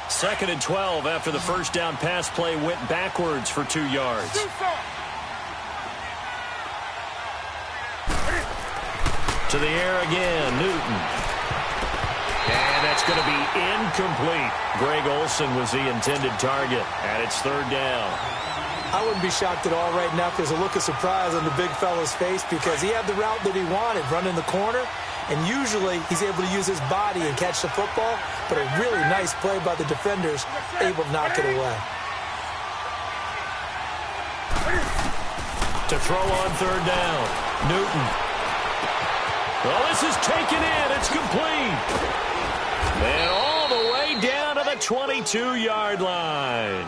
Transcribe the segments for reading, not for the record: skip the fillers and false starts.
2nd and 12 after the first down pass play went backwards for 2 yards. To the air again, Newton. And that's going to be incomplete. Greg Olsen was the intended target, and it's 3rd down. I wouldn't be shocked at all right now if there's a look of surprise on the big fella's face because he had the route that he wanted, running the corner, and usually he's able to use his body and catch the football, but a really nice play by the defenders, able to knock it away. To throw on 3rd down, Newton. Well, this is taken in. It's complete. And all the way down to the 22-yard line.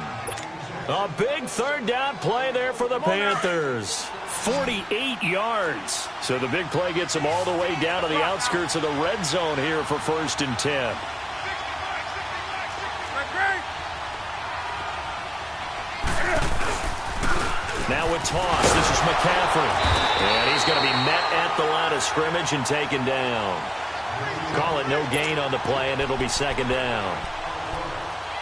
A big 3rd down play there for the Panthers. 48 yards. So the big play gets them all the way down to the outskirts of the red zone here for 1st and 10. Now with toss, this is McCaffrey. And he's going to be met at the line of scrimmage and taken down. Call it no gain on the play, and it'll be 2nd down.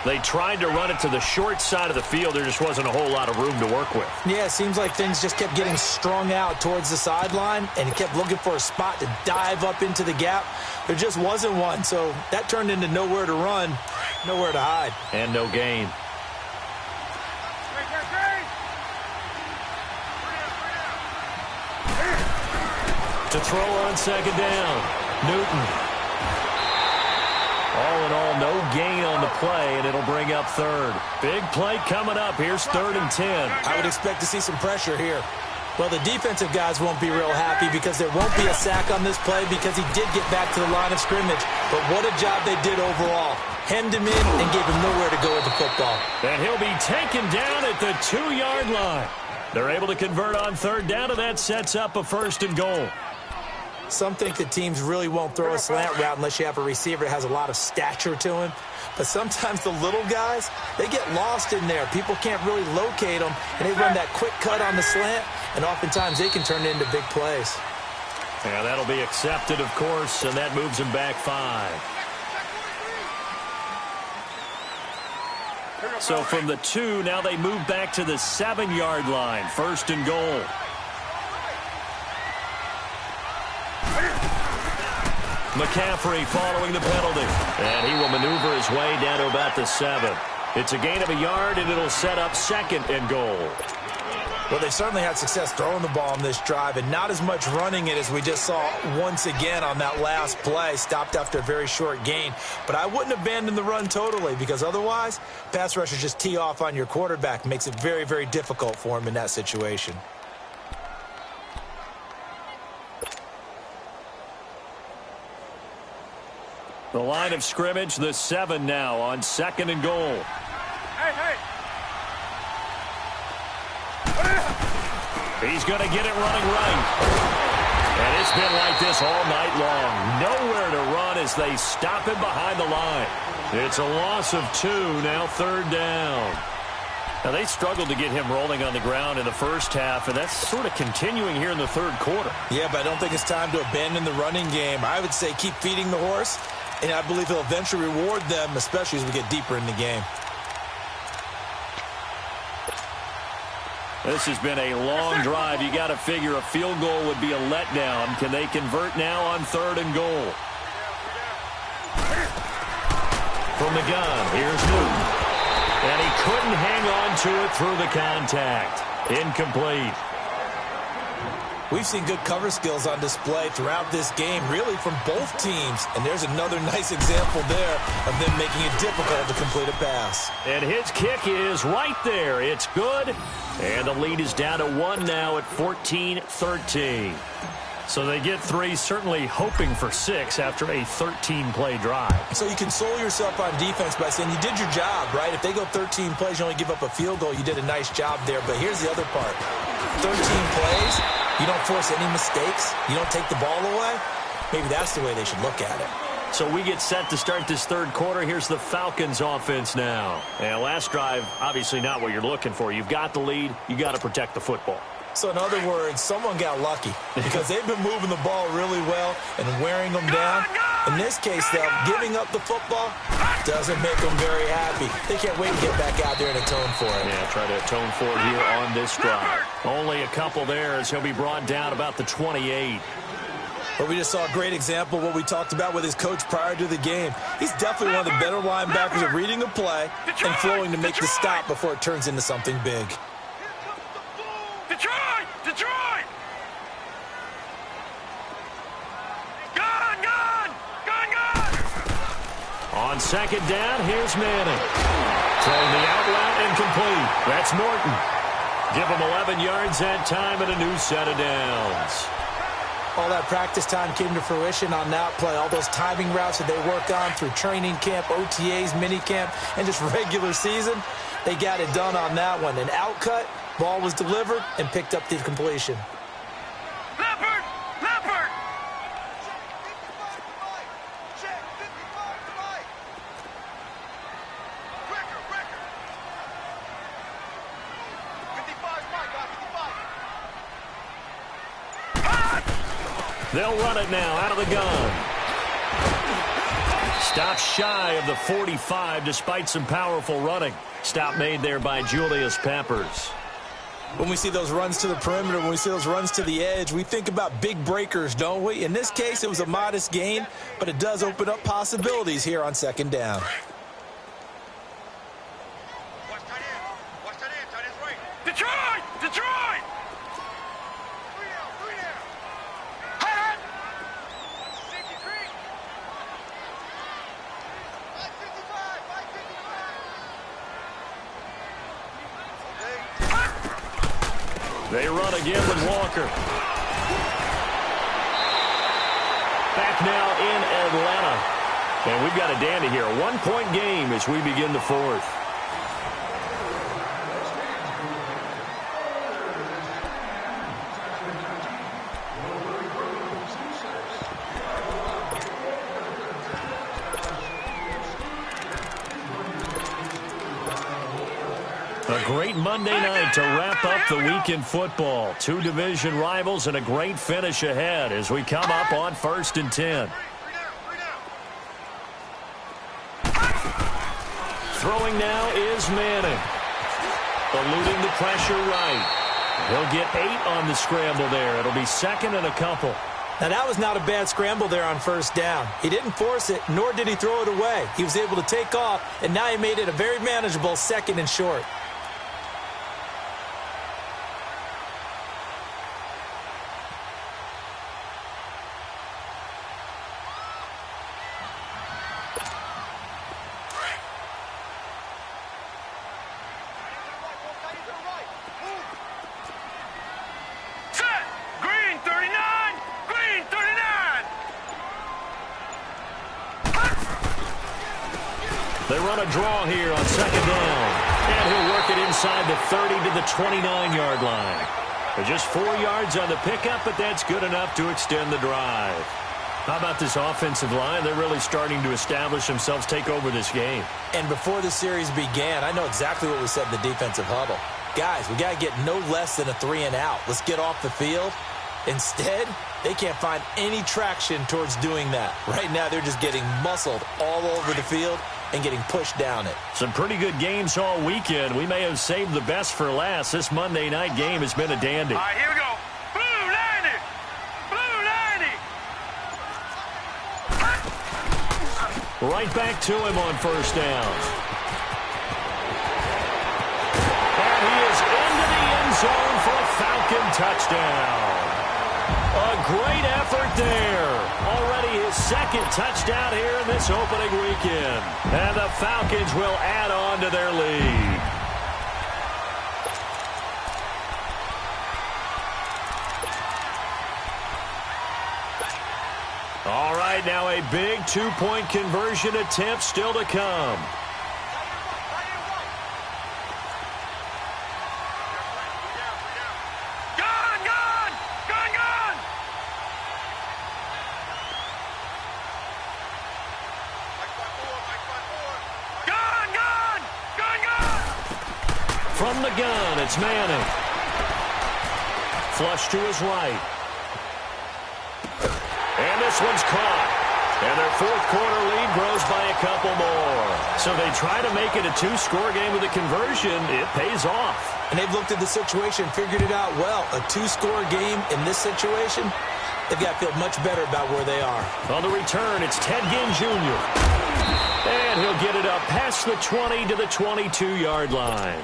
They tried to run it to the short side of the field. There just wasn't a whole lot of room to work with. Yeah, it seems like things just kept getting strung out towards the sideline, and he kept looking for a spot to dive up into the gap. There just wasn't one, so that turned into nowhere to run, nowhere to hide. And no gain. To throw on 2nd down, Newton. All in all, no gain on the play, and it'll bring up 3rd. Big play coming up. Here's 3rd and 10. I would expect to see some pressure here. Well, the defensive guys won't be real happy because there won't be a sack on this play because he did get back to the line of scrimmage. But what a job they did overall. Hemmed him in and gave him nowhere to go with the football. And he'll be taken down at the 2-yard line. They're able to convert on 3rd down, and that sets up a 1st and goal. Some think that teams really won't throw a slant route unless you have a receiver that has a lot of stature to him. But sometimes the little guys, they get lost in there. People can't really locate them, and they run that quick cut on the slant, and oftentimes they can turn it into big plays. Yeah, that'll be accepted, of course, and that moves them back 5. So from the 2, now they move back to the 7-yard line. 1st and goal. McCaffrey following the penalty. And he will maneuver his way down to about the 7. It's a gain of a yard, and it'll set up 2nd and goal. Well, they certainly had success throwing the ball on this drive, and not as much running it as we just saw once again on that last play. Stopped after a very short gain. But I wouldn't abandon the run totally, because otherwise, pass rushers just tee off on your quarterback. Makes it very, very difficult for him in that situation. The line of scrimmage, the 7 now on 2nd and goal. He's going to get it running right. And it's been like this all night long. Nowhere to run as they stop him behind the line. It's a loss of 2, now 3rd down. Now, they struggled to get him rolling on the ground in the first half, and that's sort of continuing here in the 3rd quarter. Yeah, but I don't think it's time to abandon the running game. I would say keep feeding the horse, and I believe he'll eventually reward them, especially as we get deeper in the game. This has been a long drive. You got to figure a field goal would be a letdown. Can they convert now on 3rd and goal? From the gun, here's Newton. And he couldn't hang on to it through the contact. Incomplete. We've seen good cover skills on display throughout this game, really from both teams. And there's another nice example there of them making it difficult to complete a pass. And his kick is right there. It's good. And the lead is down to 1 now at 14-13. So they get 3, certainly hoping for 6 after a 13-play drive. So you console yourself on defense by saying you did your job, right? If they go 13 plays, you only give up a field goal, you did a nice job there. But here's the other part. 13 plays, you don't force any mistakes, you don't take the ball away. Maybe that's the way they should look at it. So we get set to start this 3rd quarter. Here's the Falcons offense now. And last drive, obviously not what you're looking for. You've got the lead. You got to protect the football. So in other words, someone got lucky because they've been moving the ball really well and wearing them down. In this case, though, giving up the football doesn't make them very happy. They can't wait to get back out there and atone for it. Yeah, try to atone for it here on this drive. Only a couple there as he'll be brought down about the 28. But we just saw a great example of what we talked about with his coach prior to the game. He's definitely one of the better linebackers at reading a play and flowing to make the stop before it turns into something big. Detroit! Detroit! On second down, here's Manning. Throwing the out route incomplete. That's Norton. Give him 11 yards that time and a new set of downs. All that practice time came to fruition on that play. All those timing routes that they work on through training camp, OTAs, minicamp, and just regular season, they got it done on that one. An out cut, ball was delivered, and picked up the completion. Leopard! Leopard! They'll run it now out of the gun. Stop shy of the 45 despite some powerful running. Stop made there by Julius Peppers. When we see those runs to the perimeter, when we see those runs to the edge, we think about big breakers, don't we? In this case, it was a modest gain, but it does open up possibilities here on second down. Detroit! Detroit! They run again with Walker. Back now in Atlanta. And we've got a dandy here. A one-point game as we begin the fourth. A great Monday night to wrap up the week in football. Two division rivals and a great finish ahead as we come up on 1st and 10. Throwing now is Manning. Eluding the pressure right. He'll get 8 on the scramble there. It'll be second and a couple. Now, that was not a bad scramble there on first down. He didn't force it, nor did he throw it away. He was able to take off, and now he made it a very manageable second and short. They run a draw here on second down. And he'll work it inside the 30 to the 29-yard line. They're just 4 yards on the pickup, but that's good enough to extend the drive. How about this offensive line? They're really starting to establish themselves, take over this game. And before the series began, I know exactly what we said in the defensive huddle. Guys, we got to get no less than a 3 and out. Let's get off the field. Instead, they can't find any traction towards doing that. Right now, they're just getting muscled all over the field and getting pushed down it. Some pretty good games all weekend. We may have saved the best for last. This Monday night game has been a dandy. All right, here we go. Blue 90! Blue 90! Right back to him on first down. And he is into the end zone for a Falcon touchdown. A great effort there. Already his second touchdown here in this opening weekend. And the Falcons will add on to their lead. All right, now a big two-point conversion attempt still to come. From the gun, it's Manning. Flush to his right. And this one's caught. And their fourth quarter lead grows by a couple more. So they try to make it a two-score game with a conversion. It pays off. And they've looked at the situation, figured it out well. A two-score game in this situation, they've got to feel much better about where they are. On the return, it's Ted Ginn Jr. And he'll get it up past the 20 to the 22-yard line.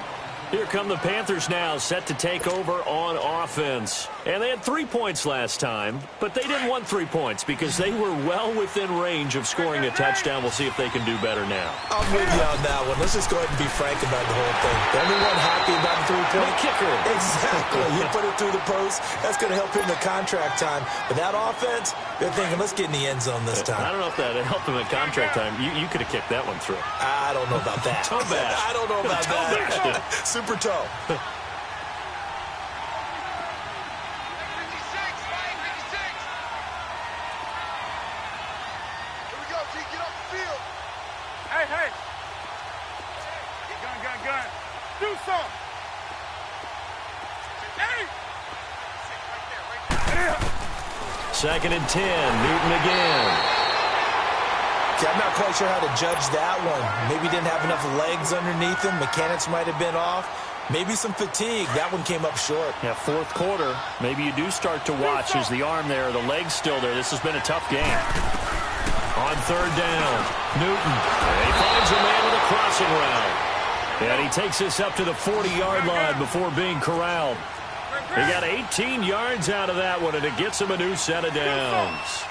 Here come the Panthers now, set to take over on offense. And they had 3 points last time, but they didn't want 3 points because they were well within range of scoring a touchdown. We'll see if they can do better now. I'm with you on that one. Let's just go ahead and be frank about the whole thing. The only one happy about the 3-point kicker. Exactly. You put it through the post. That's going to help him in the contract time. But that offense, they're thinking, let's get in the end zone this time. I don't know if that helped him at contract time. You could have kicked that one through. I don't know about that. Toe bash. I don't know about that. Super toe. Hey. Gun. Do something. Hey. Second and 10. Newton again. Okay, I'm not quite sure how to judge that one. Maybe didn't have enough legs underneath him. Mechanics might have been off. Maybe some fatigue. That one came up short. Yeah, fourth quarter. Maybe you do start to watch as the arm there, the leg's still there. This has been a tough game. On third down, Newton. And he finds a man with a crossing route. And he takes this up to the 40-yard line before being corralled. He got 18 yards out of that one, and it gets him a new set of downs.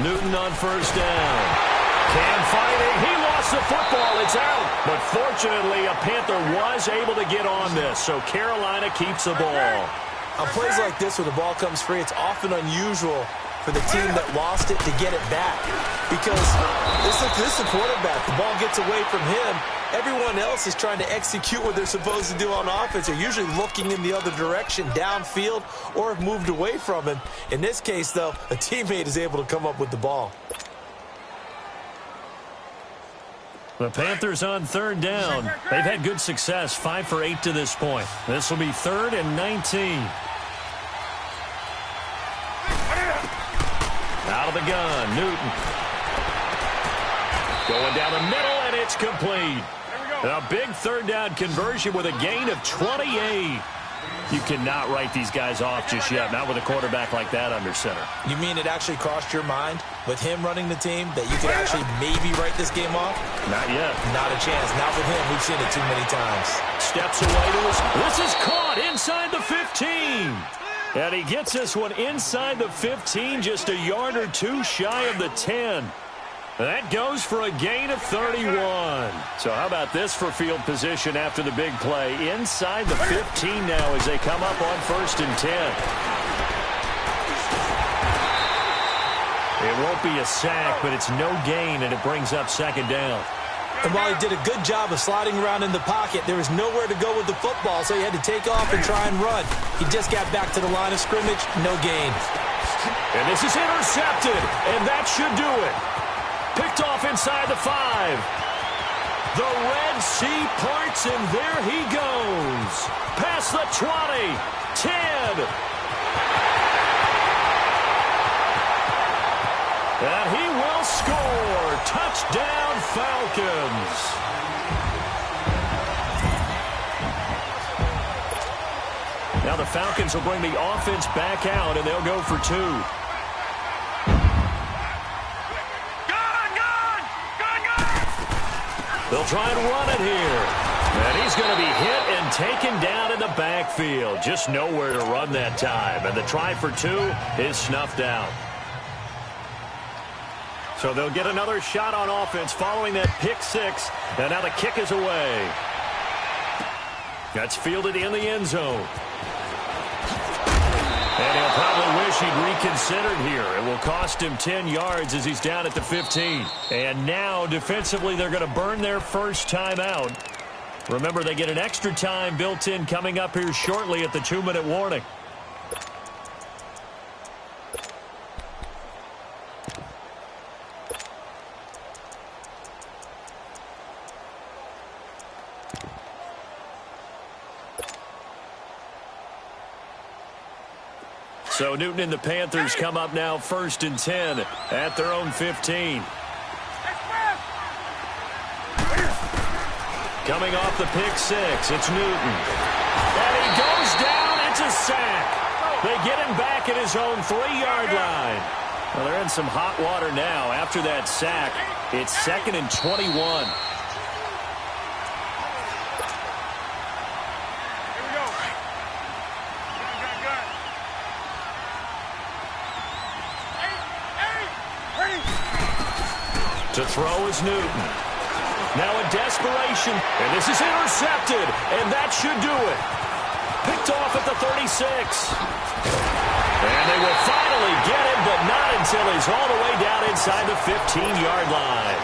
Newton on first down. Can't find it. He lost the football. It's out. But fortunately, a Panther was able to get on this, so Carolina keeps the ball. On plays like this where the ball comes free, it's often unusual for the team that lost it to get it back. Because this is the quarterback. The ball gets away from him. Everyone else is trying to execute what they're supposed to do on offense. They're usually looking in the other direction, downfield, or have moved away from him. In this case, though, a teammate is able to come up with the ball. The Panthers on third down. They've had good success, 5 for 8 to this point. This will be 3rd and 19. Out of the gun, Newton. Going down the middle, and it's complete. A big third down conversion with a gain of 28. You cannot write these guys off just yet, not with a quarterback like that under center. You mean it actually crossed your mind with him running the team that you could actually maybe write this game off? Not yet. Not a chance. Not with him. We've seen it too many times. Steps away to us. This is caught inside the 15. And he gets this one inside the 15, just a yard or two shy of the 10. That goes for a gain of 31. So how about this for field position after the big play? Inside the 15 now as they come up on 1st and 10. It won't be a sack, but it's no gain, and it brings up 2nd down. And while he did a good job of sliding around in the pocket, there was nowhere to go with the football, so he had to take off and try and run. He just got back to the line of scrimmage, no gain. And this is intercepted, and that should do it. Picked off inside the 5. The Red Sea parts, and there he goes. Past the 20, 10. And he will score. Touchdown, Falcons. Now the Falcons will bring the offense back out, and they'll go for 2. They'll try and run it here. And he's going to be hit and taken down in the backfield. Just nowhere to run that time. And the try for 2 is snuffed out. So they'll get another shot on offense following that pick 6. And now the kick is away. That's fielded in the end zone. And he'll probably wish he'd reconsidered here. It will cost him 10 yards as he's down at the 15. And now, defensively, they're going to burn their first time out. Remember, they get an extra time built in coming up here shortly at the 2-minute warning. So Newton and the Panthers come up now 1st and 10 at their own 15. Coming off the pick six, it's Newton. And he goes down. It's a sack. They get him back at his own 3-yard line. Well, they're in some hot water now. After that sack, it's 2nd and 21. To throw is Newton. Now a desperation, and this is intercepted, and that should do it. Picked off at the 36. And they will finally get him, but not until he's all the way down inside the 15-yard line.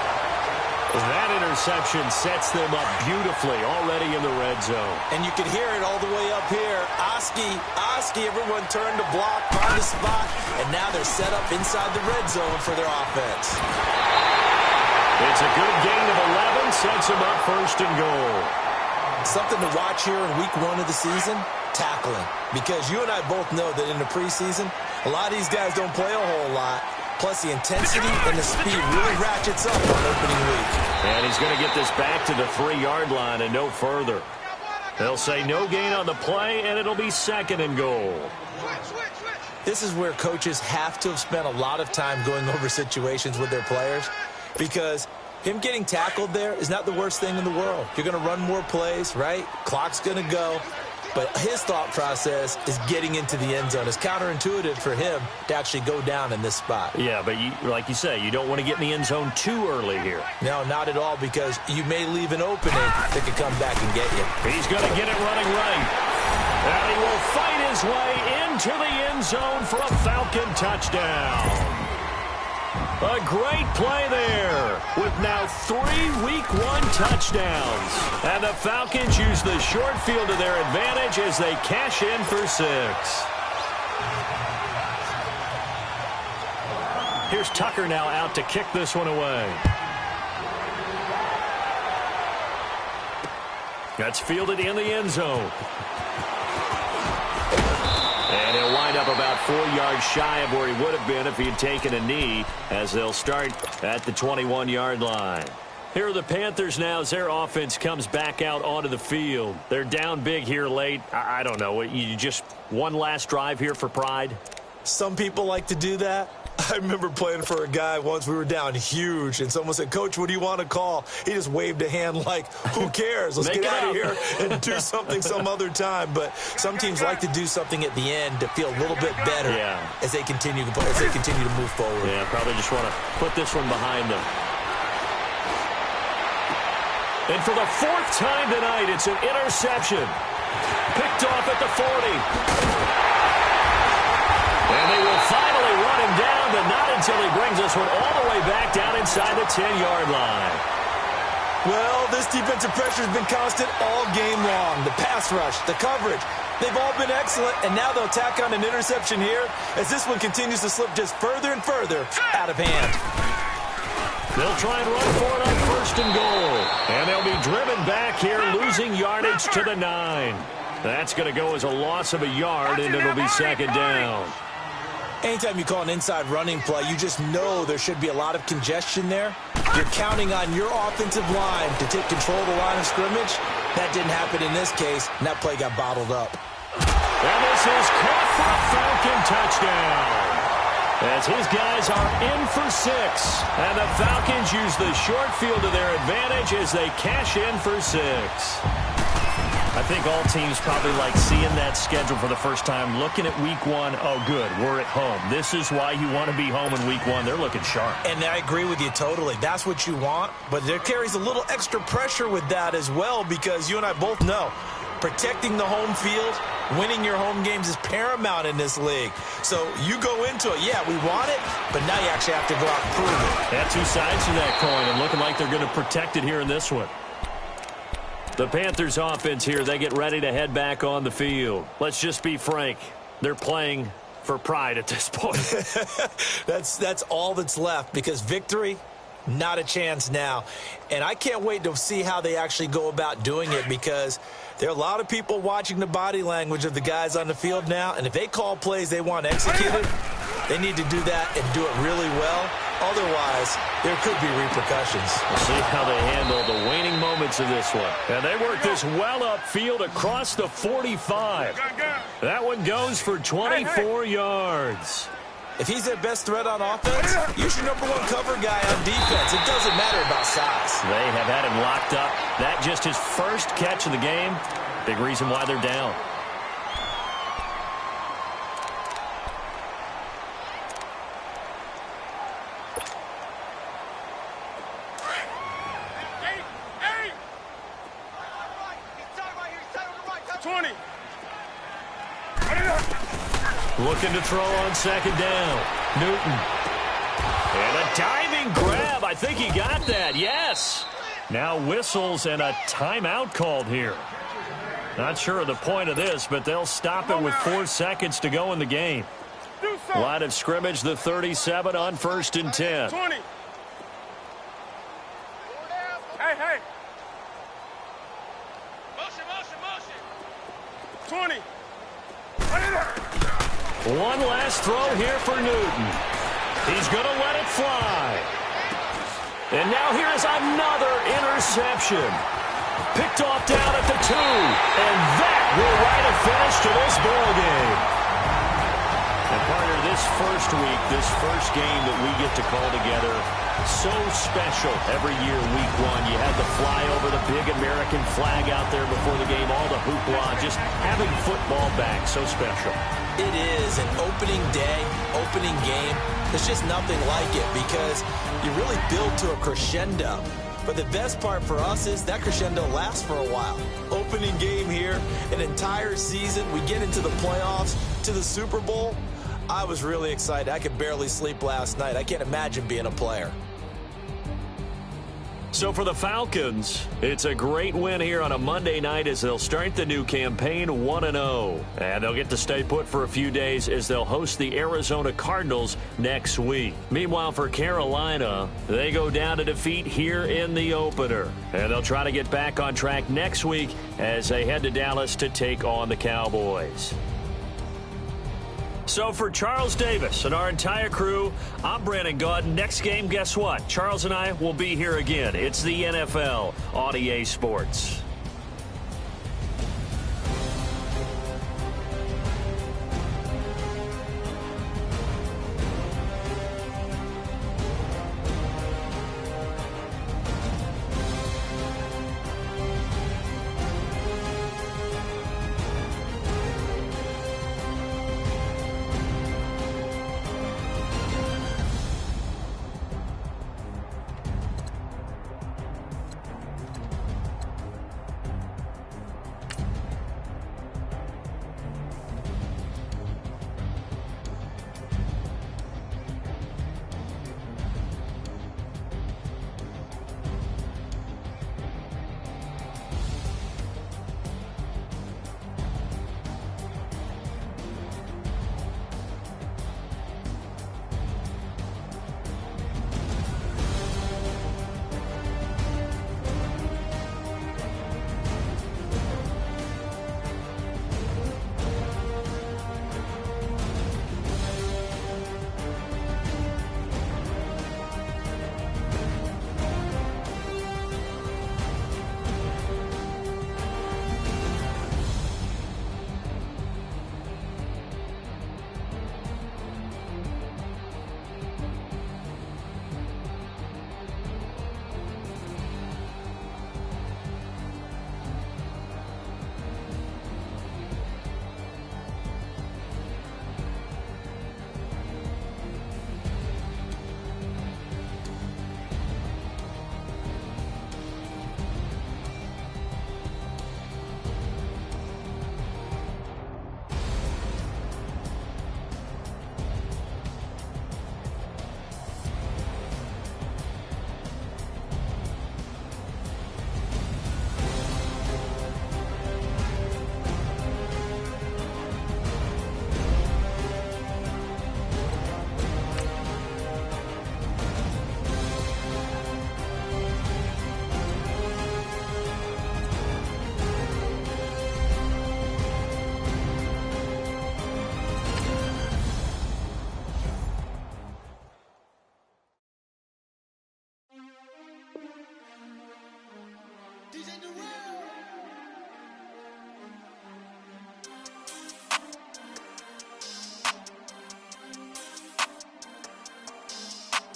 That interception sets them up beautifully already in the red zone. And you can hear it all the way up here. Oski, everyone turned to block, find a spot, and now they're set up inside the red zone for their offense. It's a good gain of 11, sets him up 1st and goal. Something to watch here in week 1 of the season, tackling. Because you and I both know that in the preseason, a lot of these guys don't play a whole lot. Plus the intensity and the speed really ratchets up on opening week. And he's going to get this back to the 3-yard line and no further. They'll say no gain on the play, and it'll be 2nd and goal. This is where coaches have to have spent a lot of time going over situations with their players. Because him getting tackled there is not the worst thing in the world. You're going to run more plays, right? Clock's going to go. But his thought process is getting into the end zone. It's counterintuitive for him to actually go down in this spot. Yeah, but like you say, you don't want to get in the end zone too early here. No, not at all, because you may leave an opening that could come back and get you. He's going to get it running right. And he will fight his way into the end zone for a Falcon touchdown. A great play there with now 3 Week 1 touchdowns. And the Falcons use the short field to their advantage as they cash in for 6. Here's Tucker now out to kick this one away. That's fielded in the end zone. And he'll wind up about 4 yards shy of where he would have been if he had taken a knee, as they'll start at the 21-yard line. Here are the Panthers now as their offense comes back out onto the field. They're down big here late. I don't know. You just one last drive here for pride? Some people like to do that. I remember playing for a guy once. We were down huge, and someone said, "Coach, what do you want to call?" He just waved a hand like, who cares? Let's get out of here and do something some other time. But some teams like to do something at the end to feel a little bit better as they continue to move forward. Yeah, probably just want to put this one behind them. And for the 4th time tonight, it's an interception. Picked off at the 40. And they will finally run him down, but not until he brings this one all the way back down inside the 10-yard line. Well, this defensive pressure has been constant all game long. The pass rush, the coverage, they've all been excellent, and now they'll tack on an interception here as this one continues to slip just further and further out of hand. They'll try and run for it on 1st and goal. And they'll be driven back here, losing yardage to the 9. That's going to go as a loss of a yard, and it'll be 2nd down. Anytime you call an inside running play, you just know there should be a lot of congestion there. You're counting on your offensive line to take control of the line of scrimmage. That didn't happen in this case, and that play got bottled up. And this is caught for a Falcon touchdown. As his guys are in for 6. And the Falcons use the short field to their advantage as they cash in for 6. I think all teams probably like seeing that schedule for the first time, looking at week 1. Oh, good, we're at home. This is why you want to be home in week 1. They're looking sharp. And I agree with you totally. That's what you want. But there carries a little extra pressure with that as well, because you and I both know protecting the home field, winning your home games is paramount in this league. So you go into it, yeah, we want it, but now you actually have to go out and prove it. Had 2 sides to that coin, and looking like they're going to protect it here in this one. The Panthers offense here, they get ready to head back on the field. Let's just be frank. They're playing for pride at this point. That's all that's left, because victory, not a chance now. And I can't wait to see how they actually go about doing it, because There are a lot of people watching the body language of the guys on the field now, and if they call plays they want executed, they need to do that and do it really well. Otherwise, there could be repercussions. We'll see how they handle the waning moments of this one. And they work this well upfield across the 45. That one goes for 24 yards. If he's their best threat on offense, use your number one cover guy on defense. It doesn't matter about size. They have had him locked up. That just his first catch of the game. Big reason why they're down. Looking to throw on second down. Newton. And a diving grab. I think he got that. Yes. Now whistles and a timeout called here. Not sure of the point of this, but they'll stop it with 4 seconds to go in the game. Line of scrimmage, the 37 on 1st and 10. 20. Hey. Motion. 20. One last throw here for Newton. He's going to let it fly. And now here is another interception. Picked off down at the 2. And that will write a finish to this ball game. And partner, this first week, this first game that we get to call together, so special every year, week 1. You had the flyover, the big American flag out there before the game, all the hoopla, just having football back, so special. It is an opening day, opening game. There's just nothing like it because you really build to a crescendo. But the best part for us is that crescendo lasts for a while. Opening game here, an entire season. We get into the playoffs, to the Super Bowl. I was really excited. I could barely sleep last night. I can't imagine being a player. So for the Falcons, it's a great win here on a Monday night as they'll start the new campaign 1-0. And they'll get to stay put for a few days as they'll host the Arizona Cardinals next week. Meanwhile, for Carolina, they go down to defeat here in the opener. And they'll try to get back on track next week as they head to Dallas to take on the Cowboys. So for Charles Davis and our entire crew, I'm Brandon Gaudin. Next game, guess what? Charles and I will be here again. It's the NFL on EA Sports.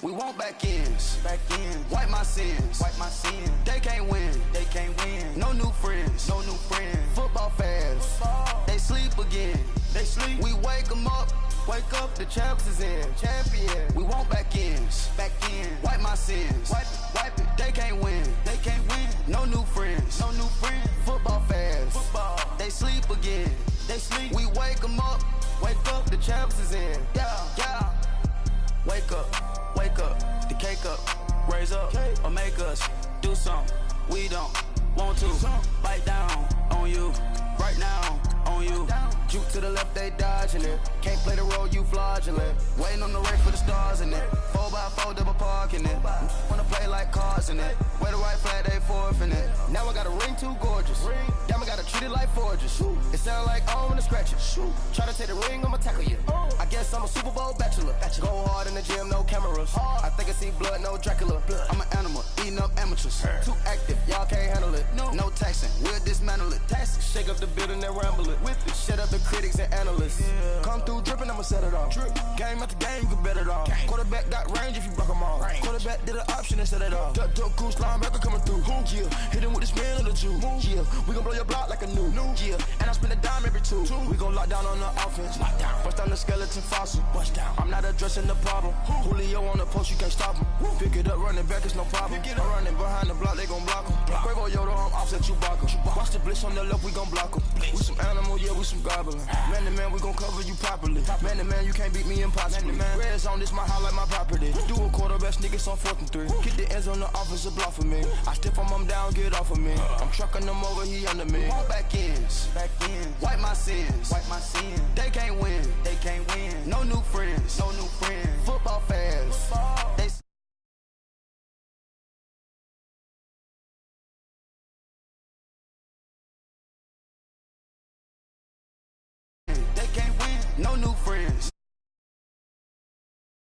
We want back ends. Wipe my sins. They can't win. No new friends. Football fans. They sleep again. We wake them up. The champs is in. We want back ends. Wipe my sins. Wipe it. They can't win. No new friends. Football fans. They sleep again. We wake them up. The champs is in. Yeah. Wake up. The cake up. Raise up. Or make us do something we don't want to. Bite down on you. Right now on you. Juke to the left, they dodging it. Can't play the role, you fraudulent. Waiting on the race for the stars in it. 4x4 double parking it. Wanna play like cars in it. Wear the white flag, they forfeiting it. Now I got a ring too gorgeous. Damn, I gotta treat it like forges. It sound like I wanna scratch it. Try to take the ring, I'ma tackle you. I guess I'm a Super Bowl bachelor. Go hard in the gym, no cameras. I think I see blood, no Dracula. I'm an animal, eating up amateurs. Too active, y'all can't handle it. No taxing, we'll dismantle it. Shake up the building and ramble it. Shut up the critics and analysts. Come through dripping, I'ma set it off. Game after game, you can bet it off. Quarterback got range if you block them all. Quarterback did an option and set it off. Duck goose linebacker coming through. Yeah, hit him with this man on the Jew. Yeah, we gon' blow your block like a new. Yeah, and I spend a dime every two. We gon' lock down on the offense. Bust down the skeleton fossil. I'm not addressing the problem. Julio on the post, you can't stop him. Pick it up, running back, it's no problem. I'm running behind the block, they gon' block him. Quavo Yoda, I'm offset Chewbacca. Watch the blitz on the left, we gon' block him. We some animal, yeah, we some goblin. Man to man, we gon' cover you properly. Man to man, you can't beat me impossibly. Red zone, this my highlight, my property. Do a quarterback, niggas on 4th and 3. Get the ends on the offensive block for me. I step on him down, get off of me. I'm trucking them over, he under me. Want back ends. Wipe my sins. They can't win. No new friends. Football fans. They can't win. No new friends.